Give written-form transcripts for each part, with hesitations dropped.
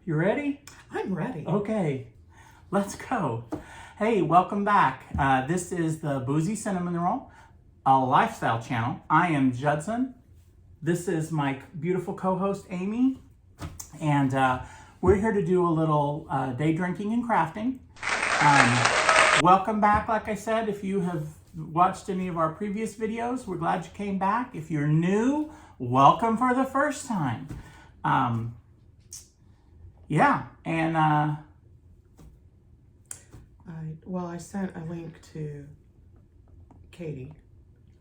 You ready? I'm ready. Okay, let's go. Hey, welcome back. This is the Boozy Cinnamon Roll, a lifestyle channel. I am Judson. This is my beautiful co-host, Amy. And we're here to do a little day drinking and crafting. Welcome back, like I said. If you have watched any of our previous videos, we're glad you came back. If you're new, welcome for the first time. Yeah, and I sent a link to Katie,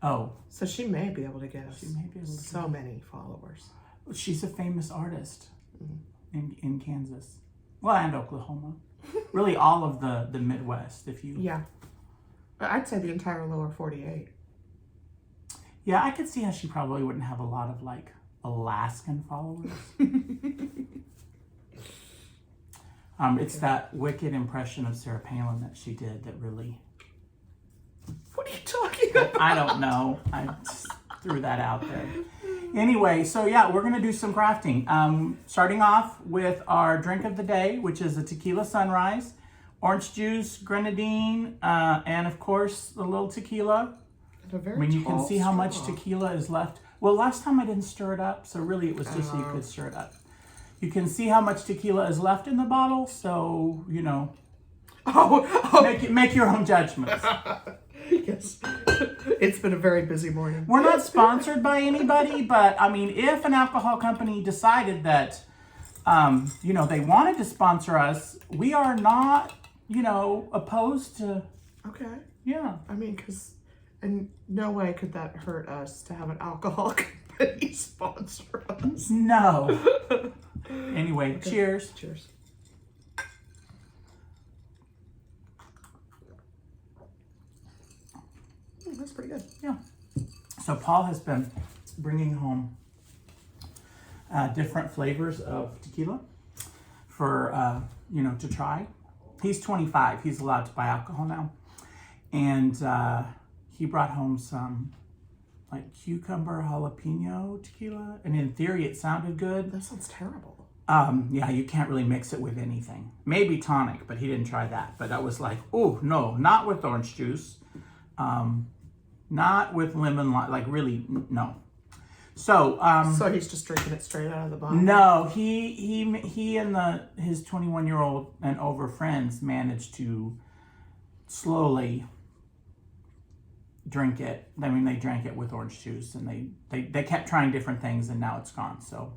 oh, so she may be able to get us she may be able to so many followers. she's a famous artist in Kansas, well, and Oklahoma. Really, all of the Midwest. If you Yeah, I'd say the entire lower 48. yeah, I could see how she probably wouldn't have a lot of like Alaskan followers. It's that wicked impression of Sarah Palin that she did that really. What are you talking about? I don't know. I just threw that out there. Anyway, so yeah, we're going to do some crafting. Starting off with our drink of the day, which is a tequila sunrise, orange juice, grenadine, and of course the little tequila. I mean, you can see how much tequila is left. Well, last time I didn't stir it up, so really it was just so you could stir it up. You can see how much tequila is left in the bottle, so, you know, make your own judgments. Yes, it's been a very busy morning. We're not sponsored by anybody, but I mean, if an alcohol company decided that, you know, they wanted to sponsor us, we are not, you know, opposed to. Okay. Yeah. I mean, because in no way could that hurt us to have an alcohol company sponsor us. No. Anyway, Okay. Cheers. Cheers. That's pretty good. Yeah. So Paul has been bringing home different flavors of tequila for, you know, to try. He's 25. He's allowed to buy alcohol now. And he brought home some like cucumber jalapeno tequila. And in theory, it sounded good. That sounds terrible. Yeah, you can't really mix it with anything. Maybe tonic, but he didn't try that. But I was like, oh, no, not with orange juice. Not with lemon, like really, no. So, so he's just drinking it straight out of the bottle? No, he and his 21-year-old and over friends managed to slowly drink it. I mean, they drank it with orange juice, and they kept trying different things, and now it's gone. So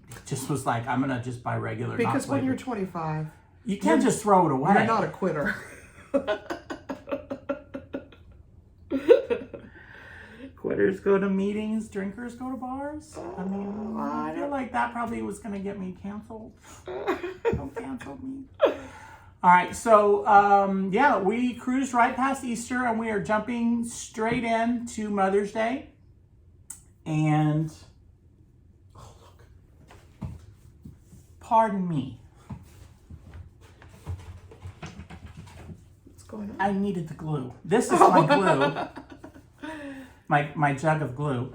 it just was like, I'm gonna just buy regular. Because when you're 25, you can't just throw it away. You're not a quitter. Quitters go to meetings, drinkers go to bars. I mean, I feel like that probably was going to get me canceled. Don't cancel me. All right, so yeah, we cruised right past Easter, and we are jumping straight into Mother's Day. And, oh, look. Pardon me. What's going on? I needed the glue. This is my glue. My jug of glue.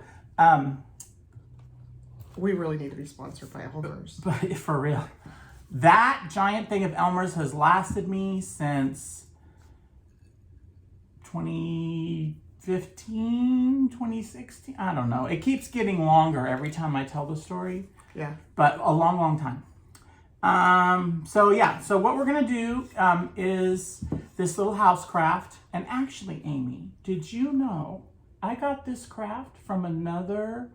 We really need to be sponsored by Elmer's. But for real, that giant thing of Elmer's has lasted me since 2015, 2016. I don't know. It keeps getting longer every time I tell the story. Yeah. But a long, long time. So yeah, so what we're going to do is this little house craft. And actually, Amy, did you know I got this craft from another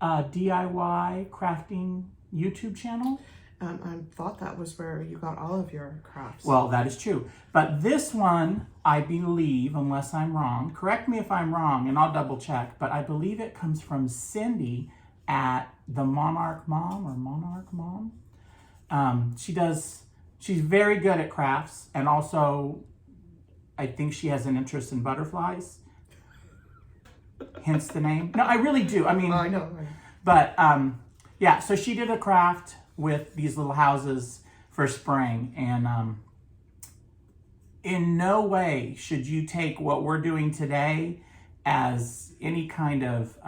DIY crafting YouTube channel? I thought that was where you got all of your crafts. Well, that is true. But this one, I believe, unless I'm wrong, correct me if I'm wrong, and I'll double check, but I believe it comes from Cindy at the Monarch Mom. She's very good at crafts, and also I think she has an interest in butterflies. Hence the name. No, I really do. I mean, I know. But yeah, so she did a craft with these little houses for spring, and in no way should you take what we're doing today as any kind of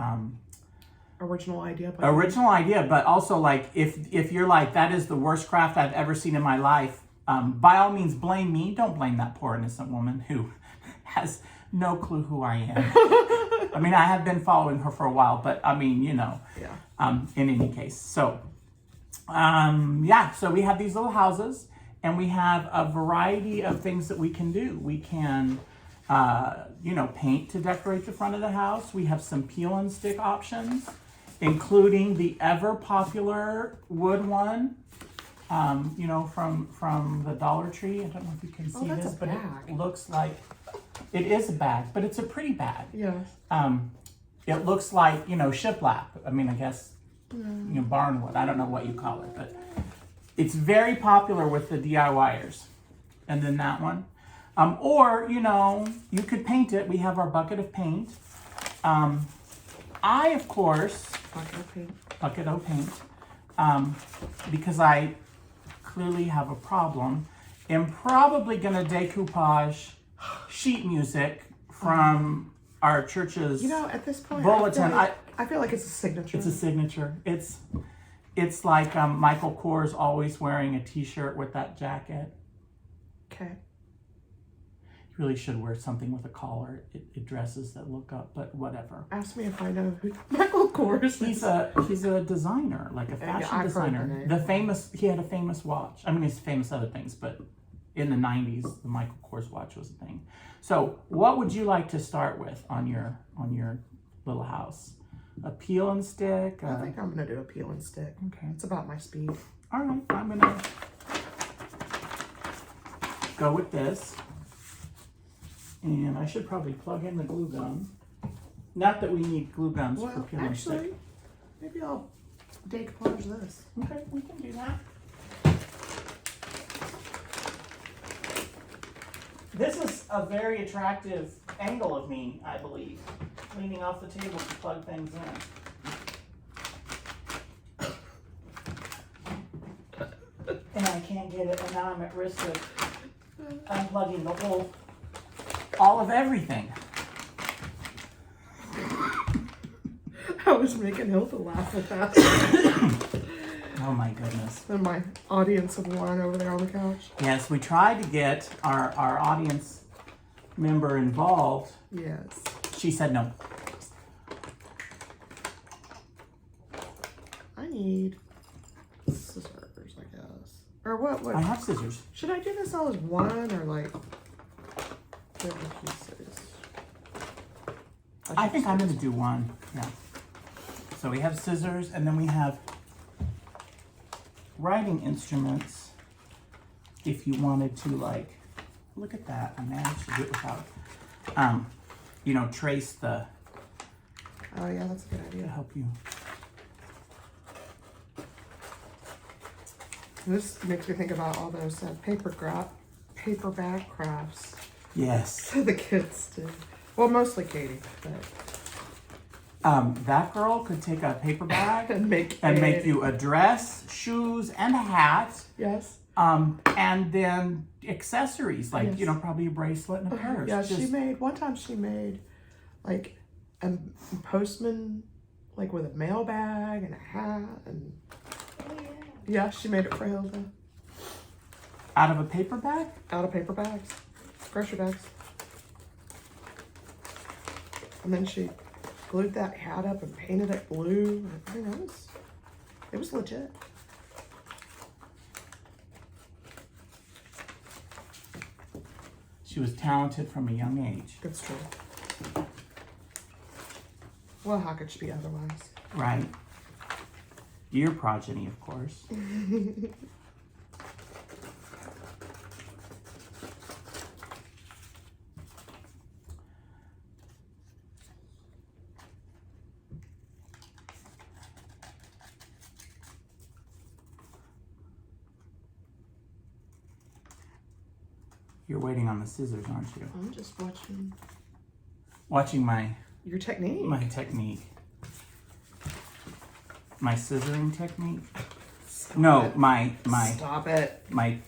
original idea. Original idea, but also like if you're like, that is the worst craft I've ever seen in my life, by all means blame me. Don't blame that poor innocent woman who has no clue who I am. I mean, I have been following her for a while, but I mean, you know, in any case. So, so we have these little houses and we have a variety of things that we can do. We can, paint to decorate the front of the house. We have some peel and stick options, including the ever popular wood one, from the Dollar Tree. I don't know if you can see this, but it looks like, it is a bag, but it's a pretty bag. Yes. It looks like, shiplap. I mean, I guess, barnwood. I don't know what you call it, but it's very popular with the DIYers. And then that one. Or, you could paint it. We have our bucket of paint. I, of course, bucket of paint, because I clearly have a problem, am probably going to decoupage sheet music from our church's at this point, bulletin. I feel like it's a signature. It's a signature. It's like Michael Kors always wearing a t-shirt with that jacket. Okay. You really should wear something with a collar. It dresses that look up, but whatever. Ask me if I know who Michael Kors is. He's a designer, like a fashion designer. He had a famous watch. I mean, he's famous other things, but in the 90s, the Michael Kors watch was a thing. So what would you like to start with on your little house? A peel and stick? I think I'm going to do a peel and stick. Okay. It's about my speed. All right, I'm going to go with this. And I should probably plug in the glue gun. Not that we need glue guns for peel and stick. Actually, maybe I'll decoupage this. Okay, we can do that. This is a very attractive angle of me, I believe. Leaning off the table to plug things in. And I can't get it, and now I'm at risk of unplugging all of everything. I was making Hilda laugh at that. Oh my goodness. And my audience of one over there on the couch. Yes, we tried to get our audience member involved. Yes. She said no. I need scissors, I guess. Or what? I have scissors. Should I do this all as one or like different pieces? I think I'm going to do one. Yeah. So we have scissors, and then we have writing instruments. If you wanted to, like, look at that. I managed to do it without, trace the. Oh yeah, that's a good idea. To help you. This makes me think about all those paperback crafts. Yes. The kids do. Well, mostly Katie, but. That girl could take a paper bag and make you a dress, shoes, and a hat. Yes. And then accessories like probably a bracelet and a purse. Yeah, one time she made like a postman like with a mail bag and a hat and yeah, she made it for Hilda. Out of a paper bag? Out of paper bags, grocery bags. And then she glued that hat up and painted it blue. I mean, it was legit. She was talented from a young age. That's true. Well, how could she be otherwise? Right. Your progeny, of course. You're waiting on the scissors, aren't you? I'm just watching. Watching your technique. My technique. My scissoring technique. My Stop it. My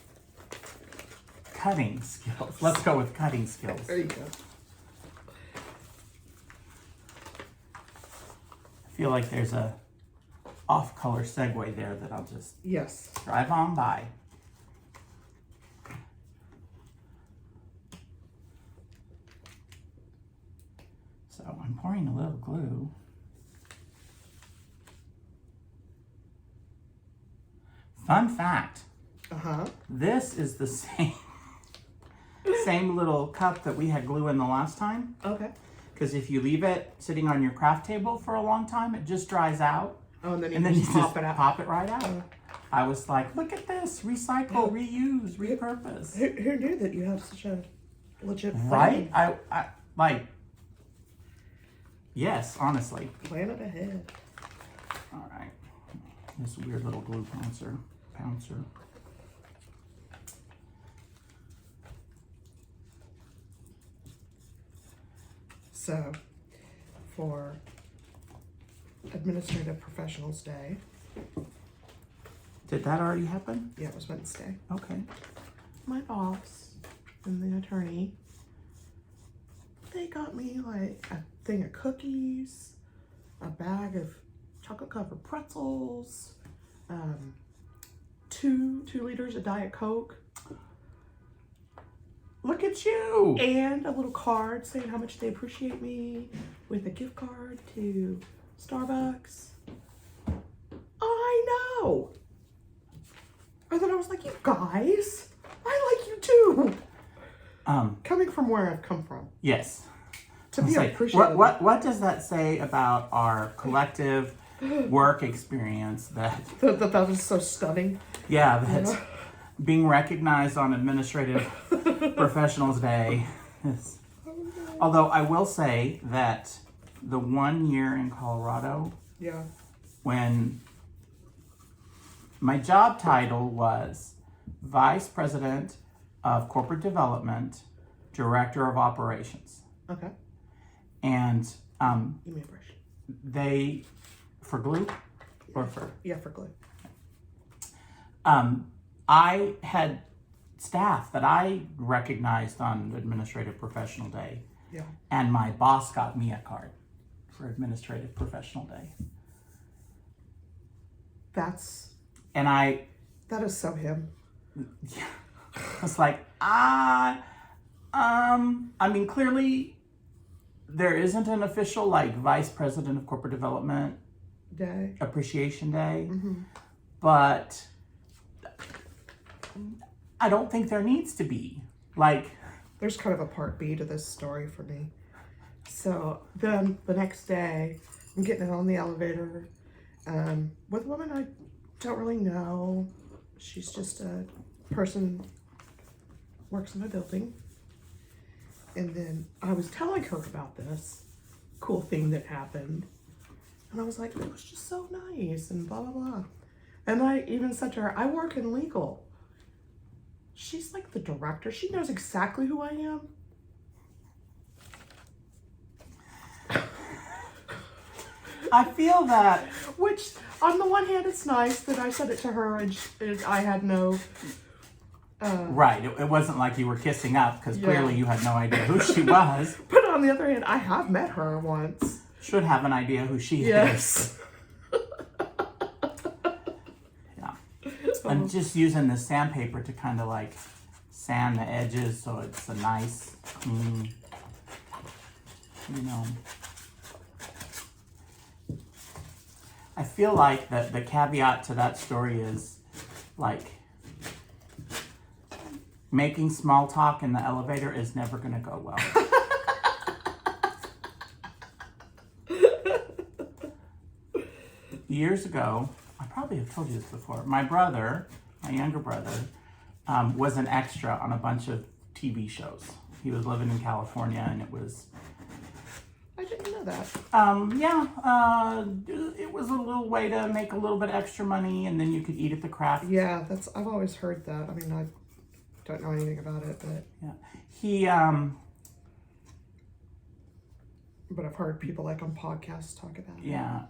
cutting skills. Let's go with cutting skills. There you go. feel like there's a off-color segue there that I'll just Yes. drive on by. So I'm pouring a little glue. Fun fact, this is the same little cup that we had glue in the last time. Okay. Because if you leave it sitting on your craft table for a long time, it just dries out. Oh, and then you just pop it out. Pop it right out. I was like, look at this, recycle, reuse, repurpose. Who knew that you have such a legit plan? Right? I like, yes, honestly. Plan it ahead. All right. This weird little glue pouncer. So, for Administrative Professionals Day. Did that already happen? Yeah, it was Wednesday. Okay. My boss and the attorney, they got me like a thing of cookies, a bag of chocolate covered pretzels, 2 liters of Diet Coke. Look at you! And a little card saying how much they appreciate me with a gift card to Starbucks. I know! And then I was like, you guys, I like you too! Coming from where I've come from. Yes. To be appreciated. What does that say about our collective work experience that That was so stunning. Yeah, that's being recognized on Administrative Professionals Day. Although I will say that the 1 year in Colorado, when my job title was Vice President of Corporate Development, Director of Operations. Okay. And You may brush. they, for glue or for? Yeah, for glue. I had staff that I recognized on Administrative Professional Day. Yeah. And my boss got me a card for Administrative Professional Day. That is so him. Yeah. It's like, I mean, clearly there isn't an official like Vice President of Corporate Development Day. Appreciation Day, but I don't think there needs to be. Like, there's kind of a part B to this story for me. So then the next day, I'm getting on the elevator with a woman I don't really know. She's just a person works in a building. And then I was telling her about this cool thing that happened. And I was like, it was just so nice and blah, blah, blah. And I even said to her, I work in legal. She's like the director. She knows exactly who I am. I feel that. Which, on the one hand, it's nice that I said it to her and I had no... right. It wasn't like you were kissing up because clearly you had no idea who she was. But on the other hand, I have met her once. Should have an idea who she is. Yeah. I'm just using the sandpaper to kind of like sand the edges so it's a nice, clean, you know. I feel like the caveat to that story is like making small talk in the elevator is never going to go well. Years ago, I probably have told you this before, my brother, my younger brother, was an extra on a bunch of TV shows. He was living in California and it was... I didn't know that. It was a little way to make a little bit extra money and then you could eat at the craft. Yeah, I've always heard that. I mean, I don't know anything about it, but... Yeah. He, but I've heard people like on podcasts talk about it. Yeah.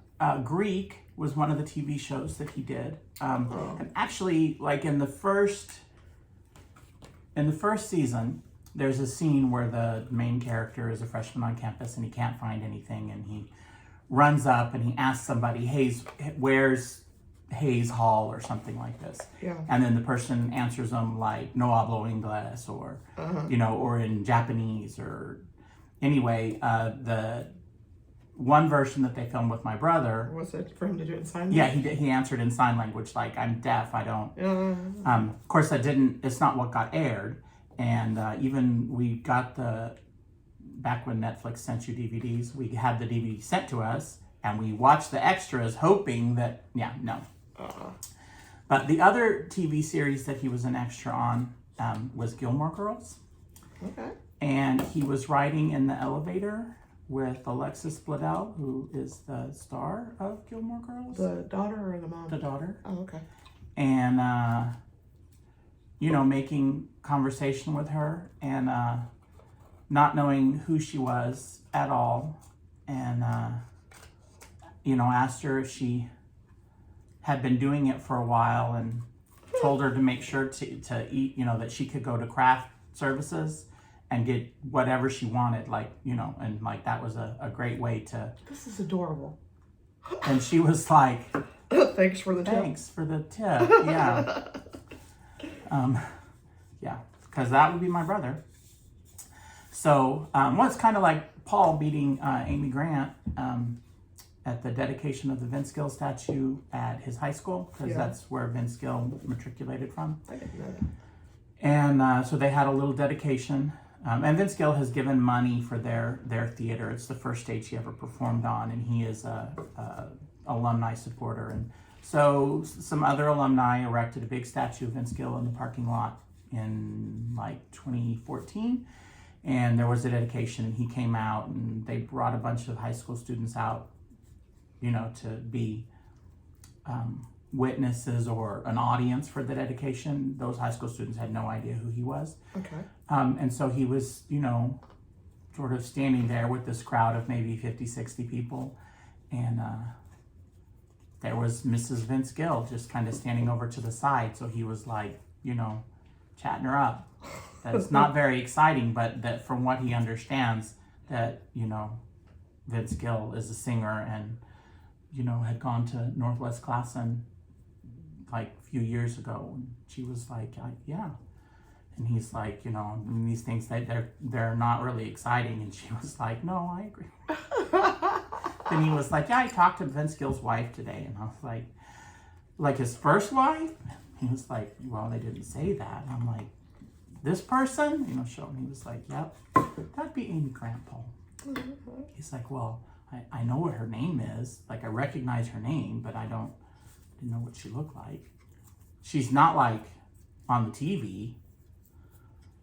Greek was one of the TV shows that he did. And actually, like in the first season, there's a scene where the main character is a freshman on campus and he can't find anything and he runs up and he asks somebody, where's Hayes Hall or something like this. Yeah. And then the person answers them like, no hablo inglés, or, or in Japanese, or anyway, the one version that they filmed with my brother. Was it for him to do it in sign language? Yeah, he answered in sign language, like, I'm deaf, I don't. Of course, it's not what got aired. And even we got back when Netflix sent you DVDs, we had the DVD sent to us, and we watched the extras hoping that, no. But the other TV series that he was an extra on was Gilmore Girls. Okay. And he was riding in the elevator with Alexis Bledel, who is the star of Gilmore Girls. The daughter or the mom? The daughter. Oh, okay. And, making conversation with her and not knowing who she was at all. And, asked her if she had been doing it for a while and told her to make sure to eat, that she could go to craft services and get whatever she wanted, and that was a great way to. This is adorable. And she was like, Thanks for the tip. Thanks for the tip, yeah. Yeah, because that would be my brother. So, it's kind of like Paul beating Amy Grant at the dedication of the Vince Gill statue at his high school, because that's where Vince Gill matriculated from. I didn't know that. And so they had a little dedication. And Vince Gill has given money for their theater. It's the first stage he ever performed on, and he is a alumni supporter. And so some other alumni erected a big statue of Vince Gill in the parking lot in 2014. And there was a dedication, and he came out, and they brought a bunch of high school students out, to be witnesses or an audience for the dedication. Those high school students had no idea who he was. Okay. And so he was, sort of standing there with this crowd of maybe 50, 60 people. And there was Mrs. Vince Gill just kind of standing over to the side. So he was like, chatting her up. That's not very exciting, but that from what he understands, that, Vince Gill is a singer and, had gone to Northwest Classen a few years ago. And she was like, yeah. And he's like, these things, they're not really exciting. And she was like, no, I agree. Then he was like, yeah, I talked to Vince Gill's wife today. And I was like his first wife? He was like, well, they didn't say that. And I'm like, this person? Show him. He was like, yep, that'd be Amy Grant, Paul. He's like, well, I know what her name is. I recognize her name, but I didn't know what she looked like. She's not on the TV,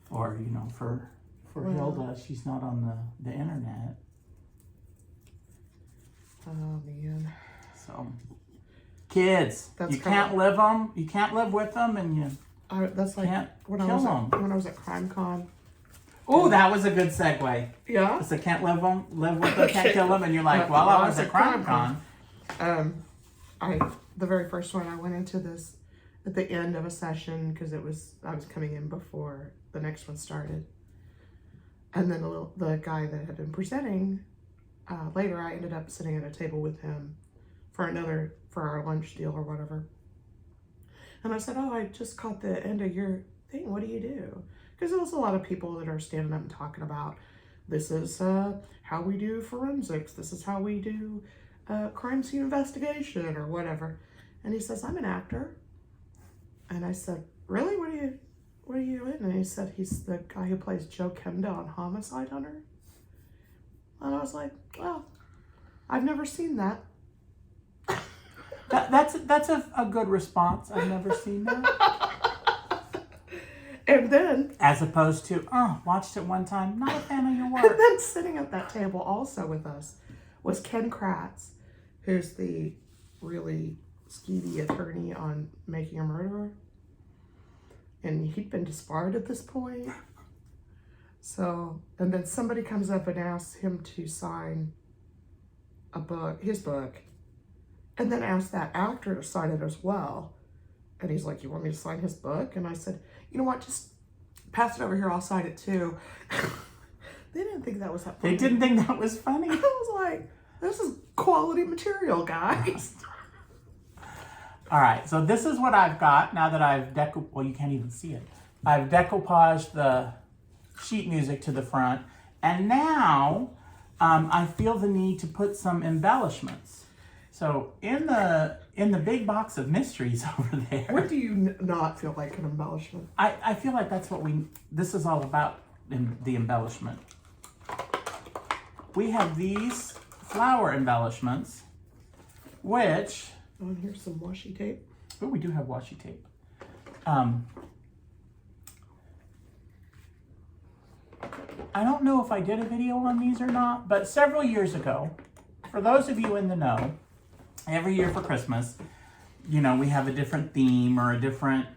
or for Hilda, she's not on the internet. Oh man. So, kids, you can't live them. You can't live with them, and you that's like can't when kill them. When I was at CrimeCon. Oh, that was a good segue. Yeah. It's can't live with them, can't kill them, and you're like, well, I was at CrimeCon. The very first one, I went into this at the end of a session because I was coming in before the next one started, and then the guy that had been presenting later, I ended up sitting at a table with him for our lunch deal or whatever. And I said, oh, I just caught the end of your thing. What do you do? Because there was a lot of people that are standing up and talking about, this is how we do forensics. This is how we do crime scene investigation or whatever. And he says, I'm an actor. And I said, really? What are you in? And he said, he's the guy who plays Joe Kenda on Homicide Hunter. And I was like, well, I've never seen that. That's a good response. I've never seen that. And then, as opposed to, watched it one time, not a fan of your work. And then sitting at that table also with us was Ken Kratz, who's the really skeevy attorney on Making a Murderer. And he'd been disbarred at this point. So, and then somebody comes up and asks him to sign his book, and then asks that actor to sign it as well. And he's like, you want me to sign his book? And I said, you know what, just pass it over here, I'll sign it too. They didn't think that was that funny. They didn't think that was funny? I was like, this is quality material, guys. All right, so this is what I've got now that I've well, you can't even see it. I've decoupaged the sheet music to the front, and now I feel the need to put some embellishments. So in the big box of mysteries over there. What do you not feel like an embellishment? I feel like that's what this is all about, the embellishment. We have these flower embellishments, which... Oh, and here's some washi tape. Oh, we do have washi tape. I don't know if I did a video on these or not, but several years ago, for those of you in the know, every year for Christmas, you know, we have a different theme or a different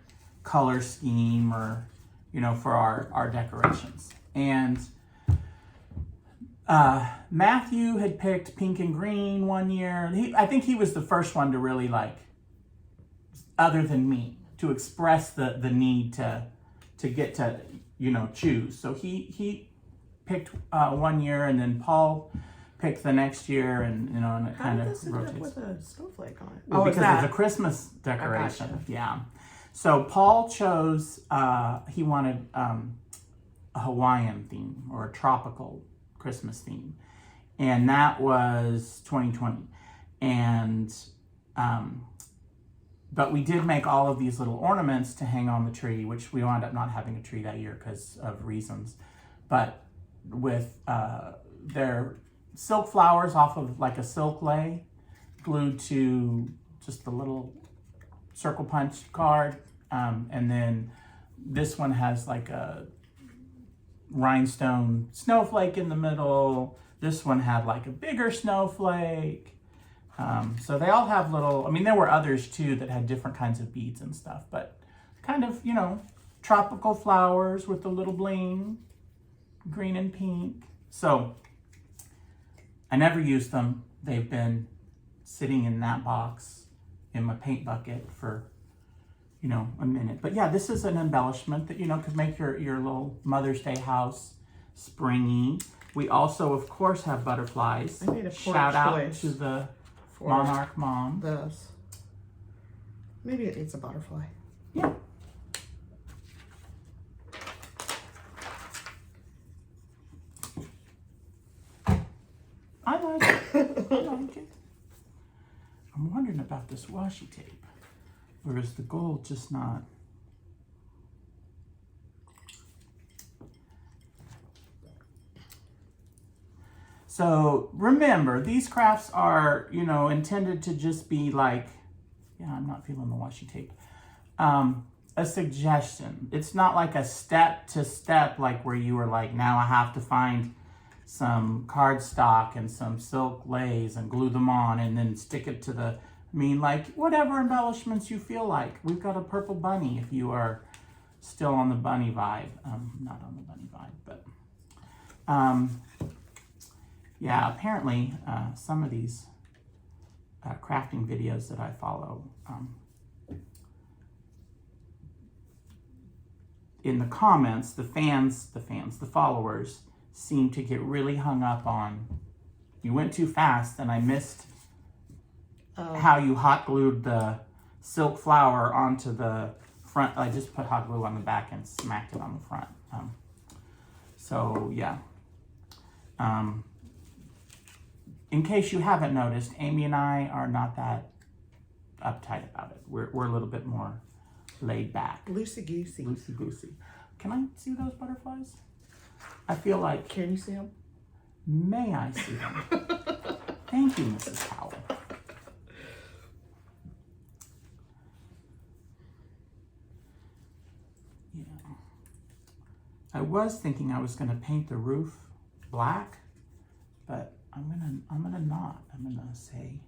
color scheme or, you know, for our decorations. And Matthew had picked pink and green one year. I think he was the first one to really like, other than me, to express the need to get to, you know, choose. So he picked one year, and then Paul picked the next year, and you know, and it kind of rotates. How did this end up with a snowflake on it? Well, because it's a Christmas decoration. Gotcha. Yeah. So Paul chose. He wanted a Hawaiian theme or a tropical Christmas theme, and that was 2020. And but we did make all of these little ornaments to hang on the tree, which we wound up not having a tree that year because of reasons. But with their silk flowers off of like a silk lei, glued to just a little circle punch card, and then this one has like a rhinestone snowflake in the middle. This one had like a bigger snowflake. So they all have little, I mean, there were others too that had different kinds of beads and stuff, but kind of, you know, tropical flowers with a little bling, green and pink. So I never used them. They've been sitting in that box in my paint bucket for, you know, a minute. But yeah, this is an embellishment that, you know, could make your little Mother's Day house springy. We also, of course, have butterflies. I made a poor Shout out choice to the for Monarch Mom. this. Maybe it needs a butterfly. Yeah. I like it. I like it. I'm wondering about this washi tape. Or is the gold just not? So remember, these crafts are, you know, intended to just be like, yeah, I'm not feeling the washi tape. A suggestion. It's not like a step to step, like where you were like, now I have to find some cardstock and some silk leis and glue them on and then stick it to the, I mean, like whatever embellishments you feel like. We've got a purple bunny if you are still on the bunny vibe. Not on the bunny vibe, but yeah, apparently some of these crafting videos that I follow, in the comments, the followers seem to get really hung up on, you went too fast and I missed how you hot glued the silk flower onto the front. I just put hot glue on the back and smacked it on the front. So yeah. In case you haven't noticed, Amy and I are not that uptight about it. We're a little bit more laid back. Loosey-goosey. Loosey-goosey. Can I see those butterflies? I feel like... Can you see them? May I see them? Thank you, Mrs. Powell. Yeah. I was thinking I was going to paint the roof black, but I'm gonna not. I'm gonna say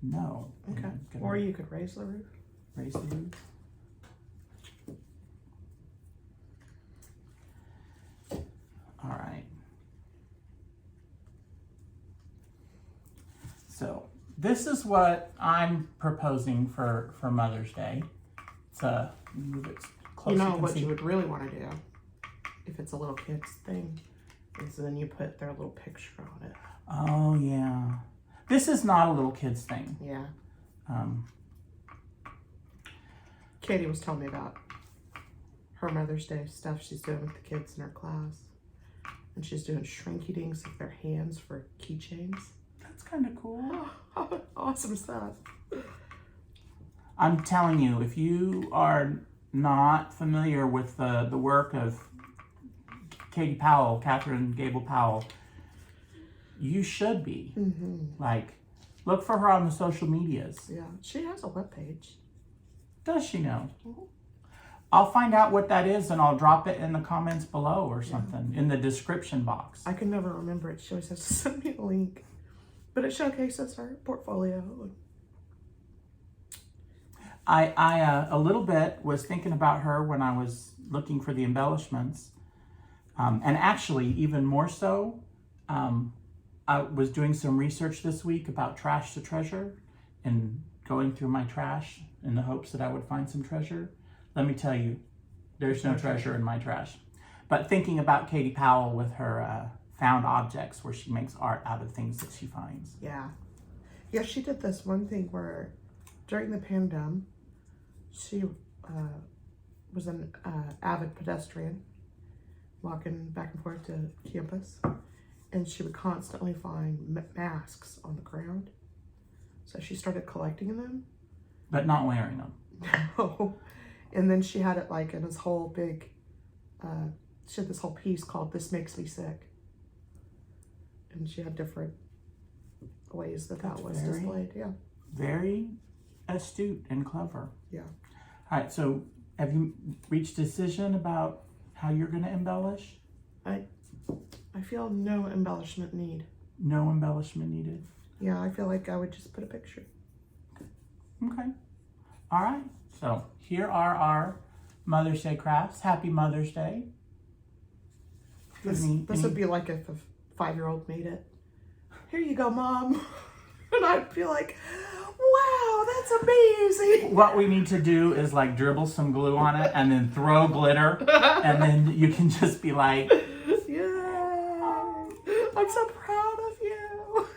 no. Okay. Or you could raise the roof. Raise the roof. All right. So this is what I'm proposing for Mother's Day. It's a move it closer. You know what you would really want to do, if it's a little kid's thing, is then you put their little picture on it. Oh yeah, This is not a little kid's thing. Yeah. Katie was telling me about her Mother's Day stuff she's doing with the kids in her class. And she's doing shrink-eatings of their hands for keychains. That's kind of cool. Awesome stuff. I'm telling you, if you are not familiar with the work of Katie Powell, Catherine Gable Powell, you should be. Like, look for her on the social medias. Yeah, she has a webpage. Does she know? I'll find out what that is and I'll drop it in the comments below or something, in the description box. I can never remember it. She always has to send me a link. But it showcases her portfolio. I a little bit was thinking about her when I was looking for the embellishments. And actually, even more so, I was doing some research this week about trash to treasure and going through my trash in the hopes that I would find some treasure. Let me tell you, there's no treasure in my trash. But thinking about Katie Powell with her found objects, where she makes art out of things that she finds. Yeah. Yeah, she did this one thing where during the pandemic, she was an avid pedestrian walking back and forth to campus. And she would constantly find masks on the ground. So she started collecting them. But not wearing them. No. And then she had it like in this whole big, she had this whole piece called This Makes Me Sick. And she had different ways that was displayed. Yeah. Very astute and clever. Yeah. All right, so have you reached a decision about how you're going to embellish? I feel no embellishment need. No embellishment needed? Yeah, I feel like I would just put a picture. Okay. All right. So here are our Mother's Day crafts. Happy Mother's Day. This would be like if a 5-year-old made it. Here you go, Mom. And I'd be like, wow, that's amazing. What we need to do is like dribble some glue on it and then throw glitter. And then you can just be like, yay. I'm so proud of you.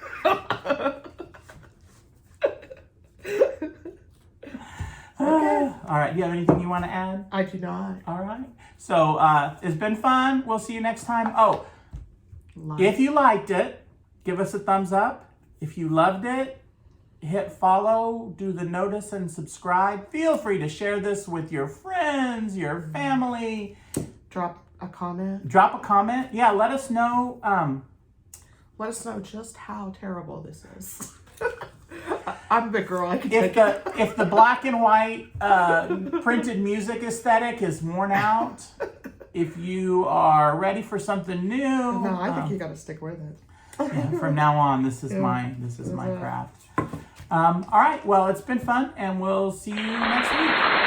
okay. All right. Do you have anything you want to add? I do not. All right. So it's been fun. We'll see you next time. Oh, if you liked it, give us a thumbs up. If you loved it, hit follow, do the notice and subscribe. Feel free to share this with your friends, your family. Drop a comment. Drop a comment. Yeah, let us know. Let us know just how terrible this is. I'm the girl. I can if the black and white printed music aesthetic is worn out, if you are ready for something new, no, I think you got to stick with it. Yeah, from now on, this is my craft. All right. Well, it's been fun, and we'll see you next week. Bye.